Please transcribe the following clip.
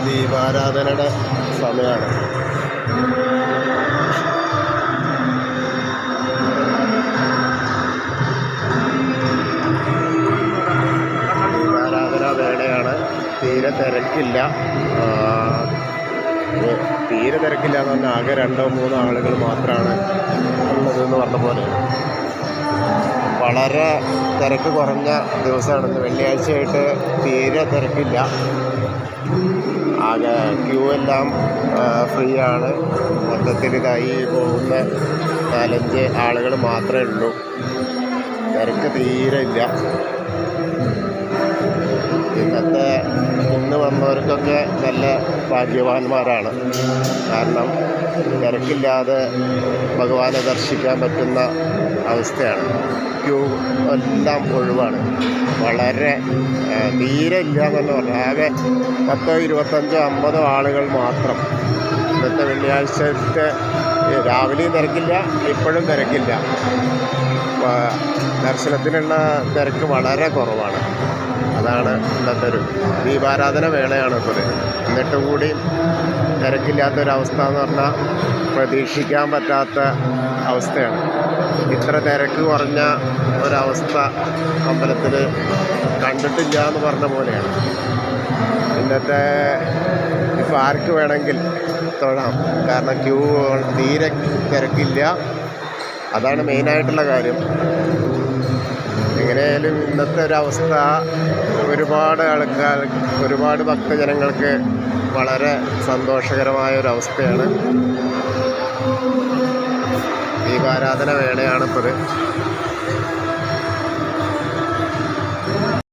ദീപാരാധനയുടെ സമയമാണ്. ദീപാരാധന വേളയാണ്. തീരെ തിരക്കില്ല. തീരെ തിരക്കില്ല എന്ന് പറഞ്ഞാൽ ആകെ 2-3 ആളുകൾ മാത്രമാണ് ഉള്ളതെന്ന് പറഞ്ഞ പോലെ. വളരെ തിരക്ക് കുറഞ്ഞ ദിവസമാണ് ഇന്ന്. വെള്ളിയാഴ്ചയായിട്ട് തീരെ തിരക്കില്ല. ആകെ ക്യൂ എല്ലാം ഫ്രീ ആണ്. മൊത്തത്തിൽ ഇതായി പോകുന്ന 4-5 ആളുകൾ മാത്രമേ ഉള്ളൂ. തിരക്ക് തീരെ ഇല്ല. ഇന്ന് വന്നവർക്കൊക്കെ നല്ല ഭാഗ്യവാന്മാരാണ്. കാരണം തിരക്കില്ലാതെ ഭഗവാനെ ദർശിക്കാൻ പറ്റുന്ന അവസ്ഥയാണ്. ക്യൂ എല്ലാം ഒഴിവാണ്. വളരെ തീരെ ഇല്ല എന്ന് പറഞ്ഞാൽ ആകെ 10, 25, 50 ആളുകൾ മാത്രം. ഇന്നത്തെ വെള്ളിയാഴ്ചത്തെ രാവിലെയും തിരക്കില്ല, ഇപ്പോഴും തിരക്കില്ല. ദർശനത്തിനുള്ള തിരക്ക് വളരെ കുറവാണ്. അതാണ് ഇന്നത്തെ ഒരു ദീപാരാധന വേളയാണ് ഇപ്പോൾ. എന്നിട്ട് കൂടി തിരക്കില്ലാത്തൊരവസ്ഥ എന്ന് പറഞ്ഞാൽ പ്രതീക്ഷിക്കാൻ പറ്റാത്ത അവസ്ഥയാണ്. ഇത്ര തിരക്ക് കുറഞ്ഞ ഒരവസ്ഥ അമ്പലത്തിൽ കണ്ടിട്ടില്ല എന്ന് പറഞ്ഞ പോലെയാണ്. ഇന്നത്തെ ഇപ്പോൾ ആർക്ക് വേണമെങ്കിൽ തൊഴാം. കാരണം ക്യൂ തീരെ തിരക്കില്ല. അതാണ് മെയിനായിട്ടുള്ള കാര്യം. എങ്ങനെയായാലും ഇന്നത്തെ ഒരവസ്ഥ ഒരുപാട് ഭക്തജനങ്ങൾക്ക് വളരെ സന്തോഷകരമായ ഒരവസ്ഥയാണ്. ദീപാരാധന വേളയാണിപ്പോൾ.